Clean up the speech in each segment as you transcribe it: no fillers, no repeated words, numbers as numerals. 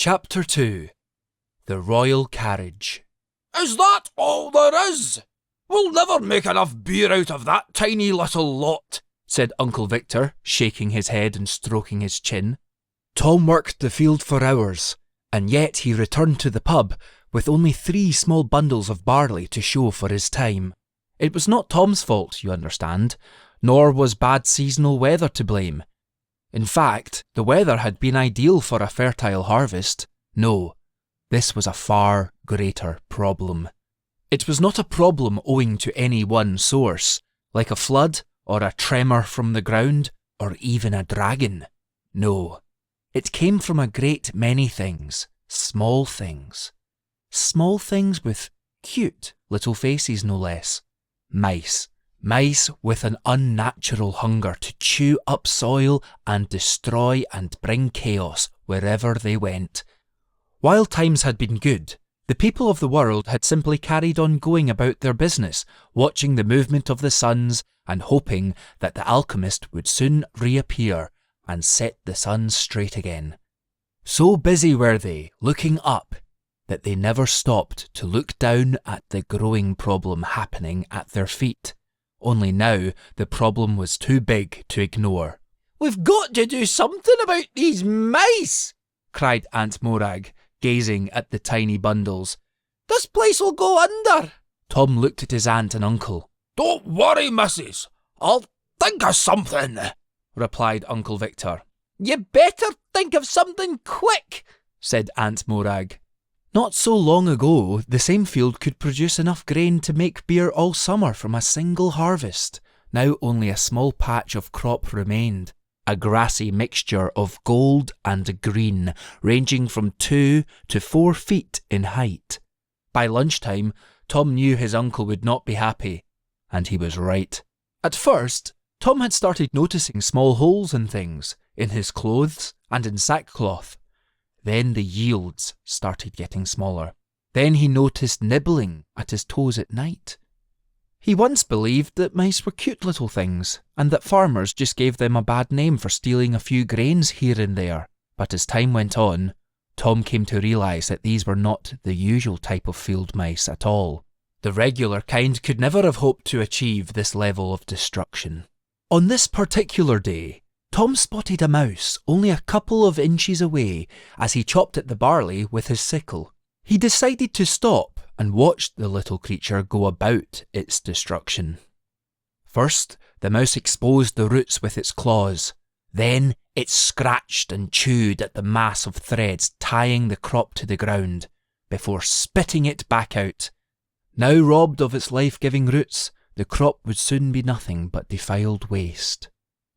Chapter 2. The Royal Carriage. "Is that all there is? We'll never make enough beer out of that tiny little lot," said Uncle Victor, shaking his head and stroking his chin. Tom worked the field for hours, and yet he returned to the pub with only 3 small bundles of barley to show for his time. It was not Tom's fault, you understand, nor was bad seasonal weather to blame. In fact, the weather had been ideal for a fertile harvest. No, this was a far greater problem. It was not a problem owing to any one source, like a flood or a tremor from the ground or even a dragon. No, it came from a great many things, small things. Small things with cute little faces, no less. Mice. Mice with an unnatural hunger to chew up soil and destroy and bring chaos wherever they went. While times had been good, the people of the world had simply carried on going about their business, watching the movement of the suns and hoping that the alchemist would soon reappear and set the sun straight again. So busy were they looking up that they never stopped to look down at the growing problem happening at their feet. Only now the problem was too big to ignore. "We've got to do something about these mice," cried Aunt Morag, gazing at the tiny bundles. "This place will go under." Tom looked at his aunt and uncle. "Don't worry, missus. I'll think of something," replied Uncle Victor. "You better think of something quick," said Aunt Morag. Not so long ago, the same field could produce enough grain to make beer all summer from a single harvest. Now only a small patch of crop remained, a grassy mixture of gold and green, ranging from 2 to 4 feet in height. By lunchtime, Tom knew his uncle would not be happy, and he was right. At first, Tom had started noticing small holes in things, in his clothes and in sackcloth. Then the yields started getting smaller. Then he noticed nibbling at his toes at night. He once believed that mice were cute little things, and that farmers just gave them a bad name for stealing a few grains here and there. But as time went on, Tom came to realise that these were not the usual type of field mice at all. The regular kind could never have hoped to achieve this level of destruction. On this particular day, Tom spotted a mouse only a couple of inches away as he chopped at the barley with his sickle. He decided to stop and watch the little creature go about its destruction. First, the mouse exposed the roots with its claws. Then it scratched and chewed at the mass of threads tying the crop to the ground, before spitting it back out. Now robbed of its life-giving roots, the crop would soon be nothing but defiled waste.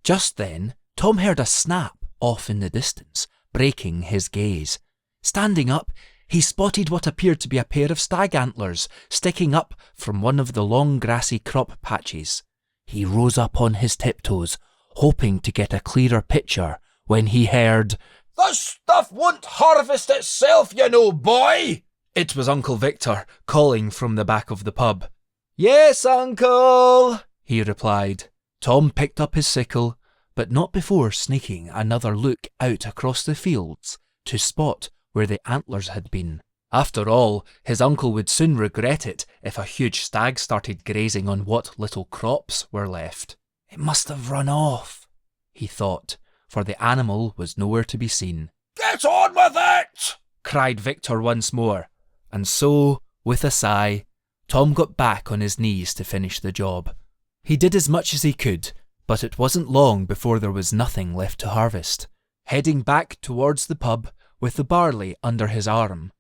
Just then, Tom heard a snap off in the distance, breaking his gaze. Standing up, he spotted what appeared to be a pair of stag antlers sticking up from one of the long grassy crop patches. He rose up on his tiptoes, hoping to get a clearer picture, when he heard, "This stuff won't harvest itself, you know, boy." It was Uncle Victor calling from the back of the pub. "Yes, Uncle," he replied. Tom picked up his sickle, but not before sneaking another look out across the fields to spot where the antlers had been. After all, his uncle would soon regret it if a huge stag started grazing on what little crops were left. It must have run off, he thought, for the animal was nowhere to be seen. "Get on with it!" cried Victor once more, and so, with a sigh, Tom got back on his knees to finish the job. He did as much as he could, but it wasn't long before there was nothing left to harvest. Heading back towards the pub, with the barley under his arm,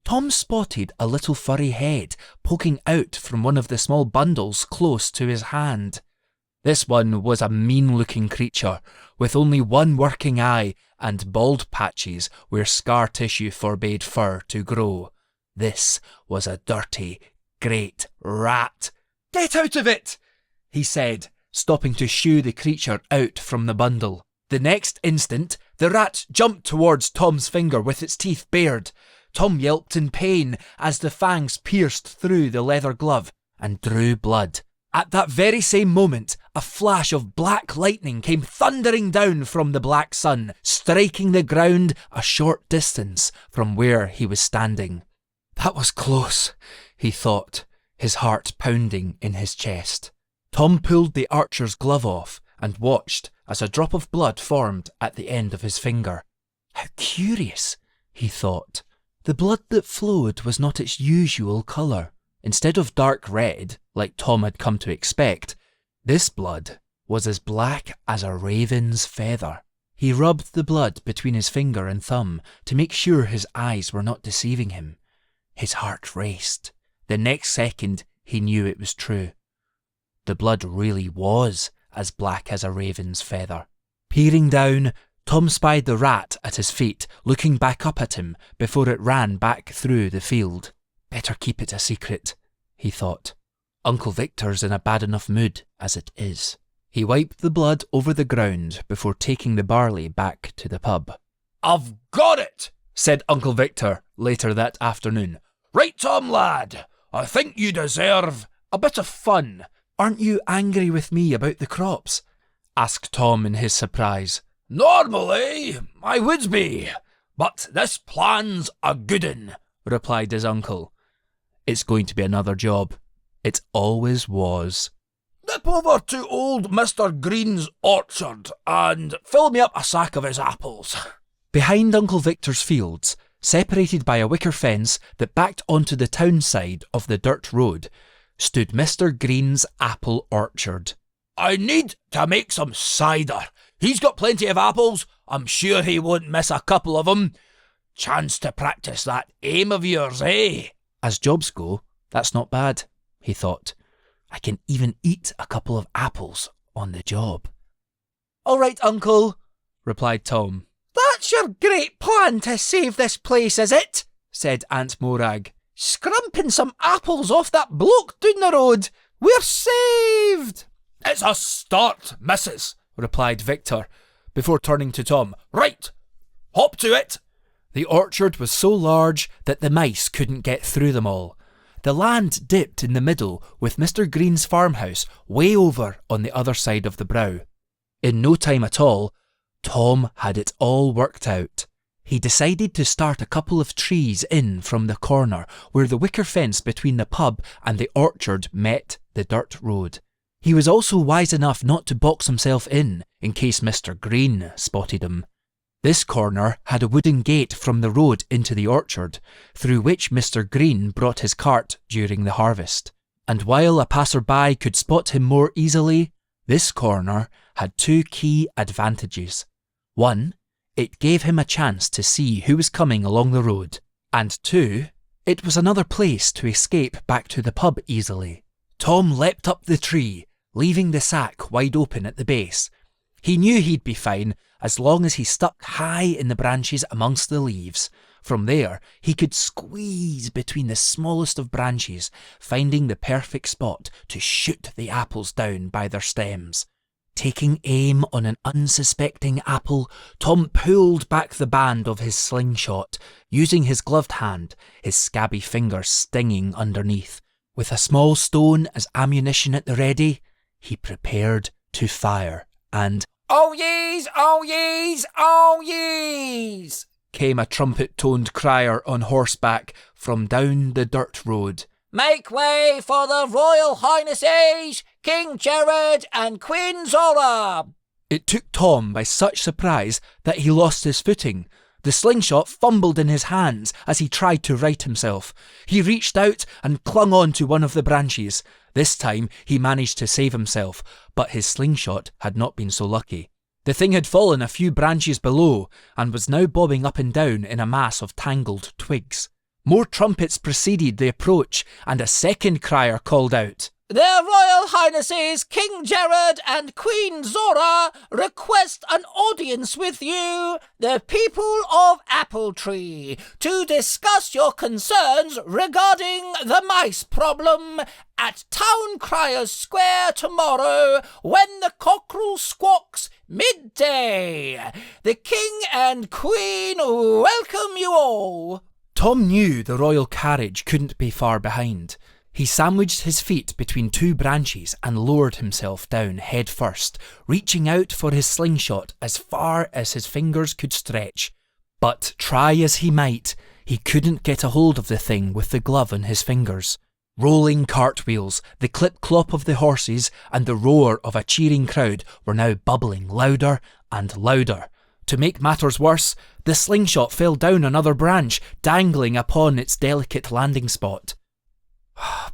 Tom spotted a little furry head poking out from one of the small bundles close to his hand. This one was a mean-looking creature, with only one working eye and bald patches where scar tissue forbade fur to grow. This was a dirty, great rat. "Get out of it!" he said, stopping to shoo the creature out from the bundle. The next instant, the rat jumped towards Tom's finger with its teeth bared. Tom yelped in pain as the fangs pierced through the leather glove and drew blood. At that very same moment, a flash of black lightning came thundering down from the black sun, striking the ground a short distance from where he was standing. That was close, he thought, his heart pounding in his chest. Tom pulled the archer's glove off and watched as a drop of blood formed at the end of his finger. How curious, he thought. The blood that flowed was not its usual colour. Instead of dark red, like Tom had come to expect, this blood was as black as a raven's feather. He rubbed the blood between his finger and thumb to make sure his eyes were not deceiving him. His heart raced. The next second, he knew it was true. The blood really was as black as a raven's feather. Peering down, Tom spied the rat at his feet, looking back up at him before it ran back through the field. Better keep it a secret, he thought. Uncle Victor's in a bad enough mood as it is. He wiped the blood over the ground before taking the barley back to the pub. I've got it, said Uncle Victor later that afternoon. Right, Tom, lad. I think you deserve a bit of fun. Aren't you angry with me about the crops? Asked Tom in his surprise. Normally, I would be, but this plan's a good 'un, replied his uncle. It's going to be another job. It always was. Nip over to old Mr. Green's orchard and fill me up a sack of his apples. Behind Uncle Victor's fields, separated by a wicker fence that backed onto the town side of the dirt road, stood Mr. Green's apple orchard. I need to make some cider. He's got plenty of apples. I'm sure he won't miss a couple of 'em. Chance to practice that aim of yours, eh? As jobs go, that's not bad, he thought. I can even eat a couple of apples on the job. All right, Uncle, replied Tom. That's your great plan to save this place, is it? Said Aunt Morag. Scrumping some apples off that bloke down the road. We're saved! It's a start, missus, replied Victor, before turning to Tom. Right, hop to it. The orchard was so large that the mice couldn't get through them all. The land dipped in the middle, with Mr. Green's farmhouse way over on the other side of the brow. In no time at all, Tom had it all worked out. He decided to start a couple of trees in from the corner where the wicker fence between the pub and the orchard met the dirt road. He was also wise enough not to box himself in case Mr. Green spotted him. This corner had a wooden gate from the road into the orchard, through which Mr. Green brought his cart during the harvest. And while a passer-by could spot him more easily, this corner had two key advantages. One, it gave him a chance to see who was coming along the road. And two, it was another place to escape back to the pub easily. Tom leapt up the tree, leaving the sack wide open at the base. He knew he'd be fine as long as he stuck high in the branches amongst the leaves. From there, he could squeeze between the smallest of branches, finding the perfect spot to shoot the apples down by their stems. Taking aim on an unsuspecting apple, Tom pulled back the band of his slingshot, using his gloved hand, his scabby fingers stinging underneath. With a small stone as ammunition at the ready, he prepared to fire, and "Oh yees, oh yees, oh yees!" came a trumpet-toned crier on horseback from down the dirt road. "Make way for the Royal Highnesses, King Jared and Queen Zora!" It took Tom by such surprise that he lost his footing. The slingshot fumbled in his hands as he tried to right himself. He reached out and clung on to one of the branches. This time he managed to save himself, but his slingshot had not been so lucky. The thing had fallen a few branches below and was now bobbing up and down in a mass of tangled twigs. More trumpets preceded the approach, and a second crier called out, "Their Royal Highnesses King Jared and Queen Zora request an audience with you, the people of Appletree, to discuss your concerns regarding the mice problem at Town Criers Square tomorrow when the cockerel squawks midday. The King and Queen welcome you all." Tom knew the royal carriage couldn't be far behind. He sandwiched his feet between two branches and lowered himself down head first, reaching out for his slingshot as far as his fingers could stretch. But try as he might, he couldn't get a hold of the thing with the glove on his fingers. Rolling cartwheels, the clip-clop of the horses, and the roar of a cheering crowd were now bubbling louder and louder. To make matters worse, the slingshot fell down another branch, dangling upon its delicate landing spot.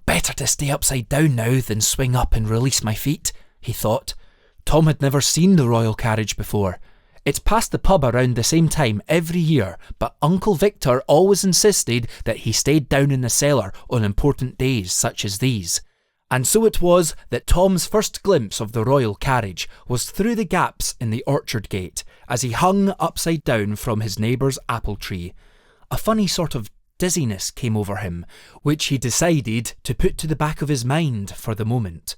Better to stay upside down now than swing up and release my feet, he thought. Tom had never seen the royal carriage before. It passed the pub around the same time every year, but Uncle Victor always insisted that he stayed down in the cellar on important days such as these. And so it was that Tom's first glimpse of the royal carriage was through the gaps in the orchard gate, as he hung upside down from his neighbour's apple tree. A funny sort of dizziness came over him, which he decided to put to the back of his mind for the moment.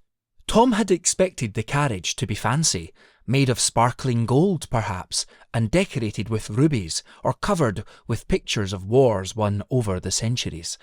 Tom had expected the carriage to be fancy, made of sparkling gold perhaps, and decorated with rubies, or covered with pictures of wars won over the centuries.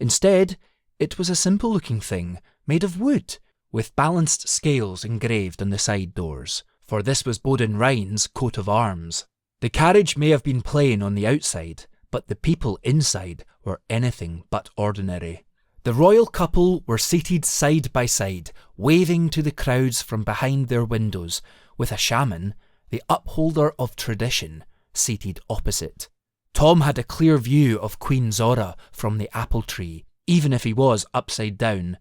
Instead, it was a simple-looking thing, made of wood, with balanced scales engraved on the side doors, for this was Boden-Rine's coat of arms. The carriage may have been plain on the outside, but the people inside were anything but ordinary. The royal couple were seated side by side, waving to the crowds from behind their windows, with a shaman, the upholder of tradition, seated opposite. Tom had a clear view of Queen Zora from the apple tree, even if he was upside down.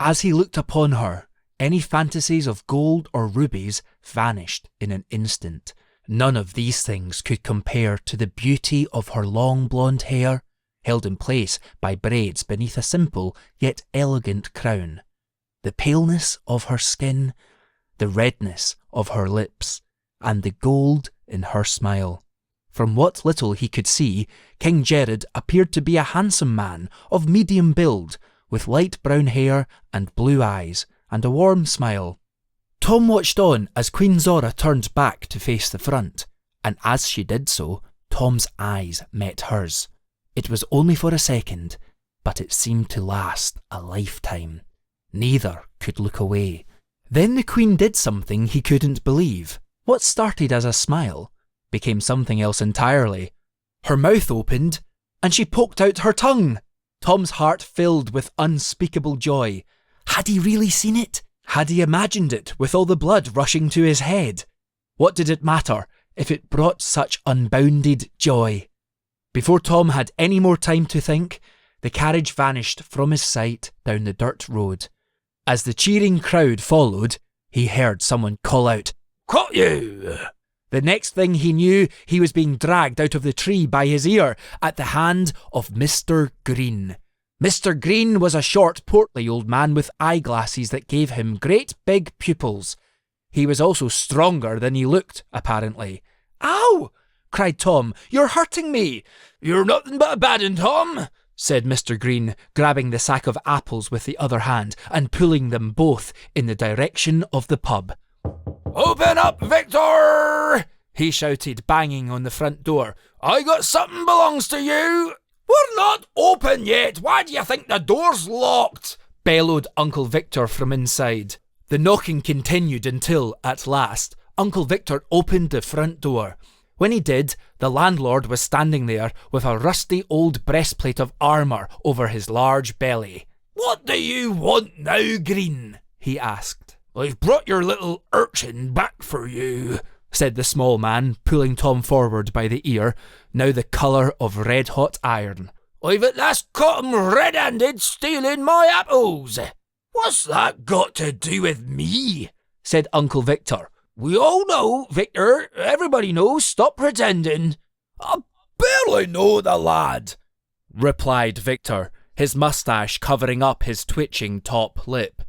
As he looked upon her, any fantasies of gold or rubies vanished in an instant. None of these things could compare to the beauty of her long blonde hair, held in place by braids beneath a simple yet elegant crown, the paleness of her skin, the redness of her lips, and the gold in her smile. From what little he could see, King Jared appeared to be a handsome man of medium build, with light brown hair and blue eyes, and a warm smile. Tom watched on as Queen Zora turned back to face the front, and as she did so, Tom's eyes met hers. It was only for a second, but it seemed to last a lifetime. Neither could look away. Then the Queen did something he couldn't believe. What started as a smile became something else entirely. Her mouth opened, and she poked out her tongue. Tom's heart filled with unspeakable joy. Had he really seen it? Had he imagined it with all the blood rushing to his head? What did it matter if it brought such unbounded joy? Before Tom had any more time to think, the carriage vanished from his sight down the dirt road. As the cheering crowd followed, he heard someone call out, "Caught you!" The next thing he knew, he was being dragged out of the tree by his ear at the hand of Mr. Green. Mr. Green was a short, portly old man with eyeglasses that gave him great big pupils. He was also stronger than he looked, apparently. "Ow!" cried Tom. "You're hurting me!" "You're nothing but a bad un, Tom," said Mr. Green, grabbing the sack of apples with the other hand and pulling them both in the direction of the pub. "Open up, Victor!" he shouted, banging on the front door. "I got something belongs to you." "We're not open yet. Why do you think the door's locked?" bellowed Uncle Victor from inside. The knocking continued until, at last, Uncle Victor opened the front door. When he did, the landlord was standing there with a rusty old breastplate of armour over his large belly. "What do you want now, Green?" he asked. "I've brought your little urchin back for you," said the small man, pulling Tom forward by the ear, now the colour of red-hot iron. "I've at last caught him red-handed stealing my apples." "What's that got to do with me?" said Uncle Victor. "We all know, Victor. Everybody knows. Stop pretending." "I barely know the lad," replied Victor, his moustache covering up his twitching top lip.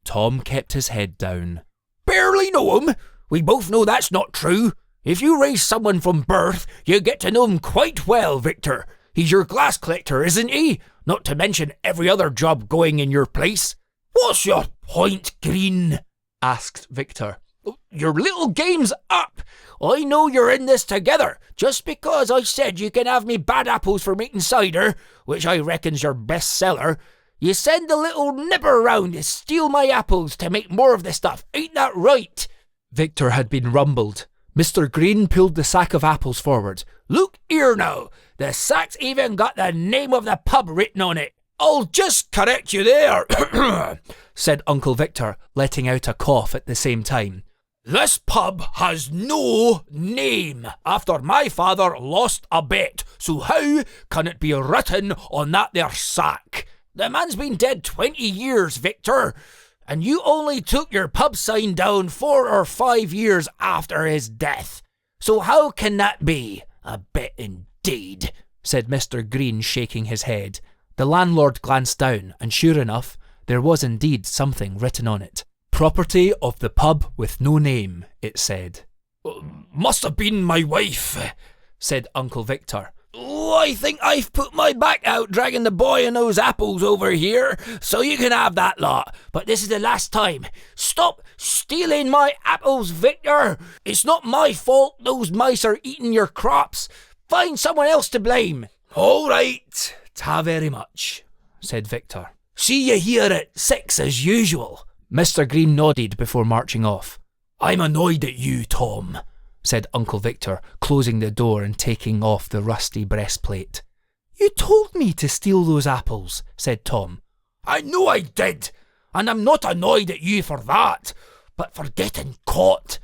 Tom kept his head down. "Barely know him? We both know that's not true. If you raise someone from birth, you get to know him quite well, Victor. He's your glass collector, isn't he? Not to mention every other job going in your place." "What's your point, Green?" asked Victor. "Your little game's up. I know you're in this together. Just because I said you can have me bad apples for making cider, which I reckon's your best seller, You send a little nibber round to steal my apples to make more of the stuff. Ain't that right? Victor had been rumbled. Mr. Green pulled the sack of apples forward. Look here now. The sack's even got the name of the pub written on it. I'll just correct you there, said Uncle Victor, letting out a cough at the same time. This pub has no name after my father lost a bet, so how can it be written on that there sack? The man's been dead 20 years, Victor, and you only took your pub sign down 4 or 5 years after his death. So how can that be? A bet indeed, said Mr. Green, shaking his head. The landlord glanced down, and sure enough, there was indeed something written on it. Property of the pub with no name, it said. Must have been my wife, said Uncle Victor. Oh, I think I've put my back out dragging the boy and those apples over here, so you can have that lot. But this is the last time. Stop stealing my apples, Victor. It's not my fault those mice are eating your crops. Find someone else to blame. All right, ta very much, said Victor. See you here at 6 as usual. Mr. Green nodded before marching off. I'm annoyed at you, Tom, said Uncle Victor, closing the door and taking off the rusty breastplate. You told me to steal those apples, said Tom. I know I did, and I'm not annoyed at you for that, but for getting caught.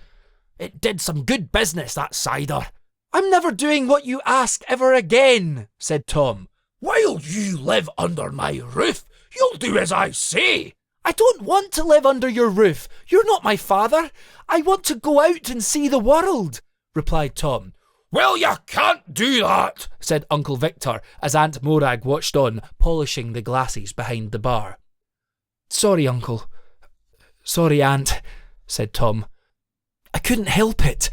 It did some good business, that cider. I'm never doing what you ask ever again, said Tom. While you live under my roof, you'll do as I say. I don't want to live under your roof. You're not my father. I want to go out and see the world, replied Tom. Well, you can't do that, said Uncle Victor as Aunt Morag watched on, polishing the glasses behind the bar. Sorry, Uncle. Sorry, Aunt, said Tom. I couldn't help it.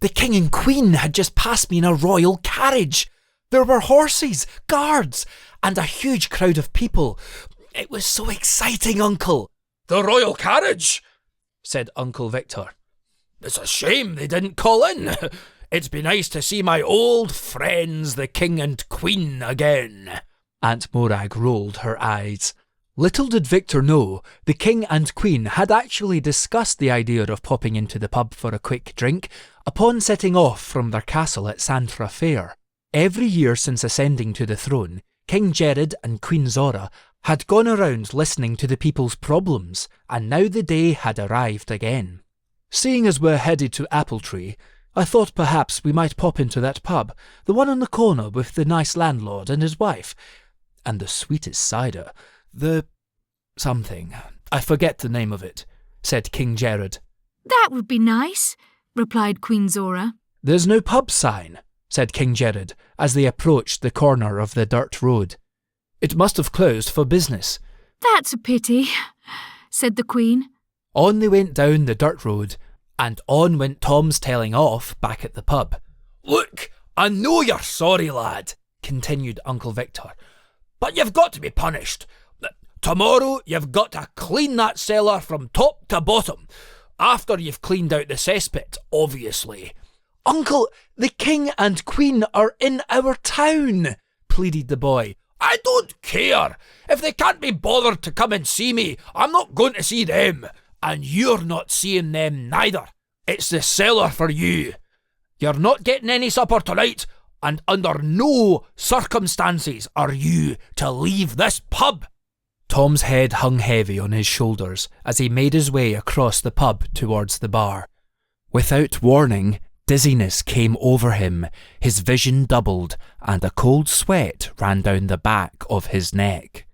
The King and Queen had just passed me in a royal carriage. There were horses, guards, and a huge crowd of people. It was so exciting, Uncle. The royal carriage, said Uncle Victor. It's a shame they didn't call in. It'd be nice to see my old friends, the King and Queen, again. Aunt Morag rolled her eyes. Little did Victor know, the King and Queen had actually discussed the idea of popping into the pub for a quick drink upon setting off from their castle at Santra Fair. Every year since ascending to the throne, King Jared and Queen Zora had gone around listening to the people's problems, and now the day had arrived again. Seeing as we're headed to Apple Tree, I thought perhaps we might pop into that pub, the one on the corner with the nice landlord and his wife, and the sweetest cider, the something. I forget the name of it, said King Jared. That would be nice, replied Queen Zora. There's no pub sign, said King Jared, as they approached the corner of the dirt road. It must have closed for business. That's a pity, said the Queen. On they went down the dirt road, and on went Tom's telling off back at the pub. Look, I know you're sorry, lad, continued Uncle Victor, but you've got to be punished. Tomorrow you've got to clean that cellar from top to bottom, after you've cleaned out the cesspit, obviously. Uncle, the King and Queen are in our town, pleaded the boy. I don't care. If they can't be bothered to come and see me, I'm not going to see them. And you're not seeing them neither. It's the cellar for you. You're not getting any supper tonight, and under no circumstances are you to leave this pub. Tom's head hung heavy on his shoulders as he made his way across the pub towards the bar. Without warning, dizziness came over him, his vision doubled, and a cold sweat ran down the back of his neck.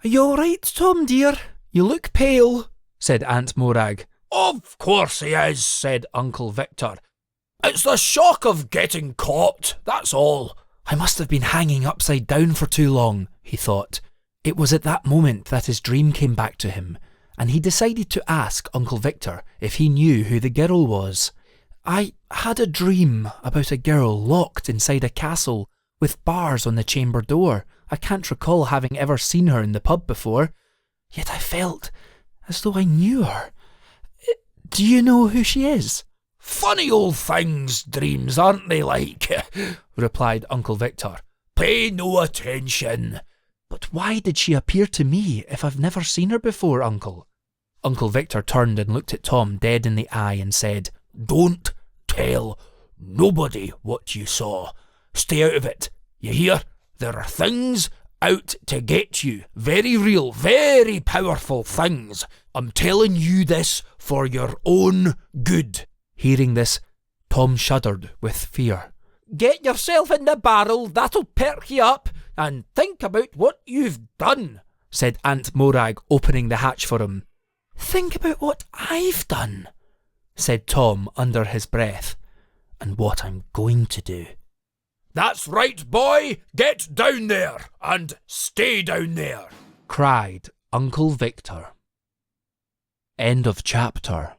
Are you all right, Tom, dear? You look pale, said Aunt Morag. Of course he is, said Uncle Victor. It's the shock of getting caught, that's all. I must have been hanging upside down for too long, he thought. It was at that moment that his dream came back to him, and he decided to ask Uncle Victor if he knew who the girl was. I had a dream about a girl locked inside a castle with bars on the chamber door. I can't recall having ever seen her in the pub before, yet I felt as though I knew her. Do you know who she is? Funny old things, dreams, aren't they like? Replied Uncle Victor. Pay no attention. But why did she appear to me if I've never seen her before, Uncle? Uncle Victor turned and looked at Tom dead in the eye and said, Don't tell nobody what you saw. Stay out of it. You hear? There are things out to get you. Very real, very powerful things. I'm telling you this for your own good. Hearing this, Tom shuddered with fear. Get yourself in the barrel, that'll perk you up, and think about what you've done, said Aunt Morag, opening the hatch for him. Think about what I've done, said Tom under his breath, and what I'm going to do. That's right, boy. Get down there and stay down there, cried Uncle Victor. End of chapter.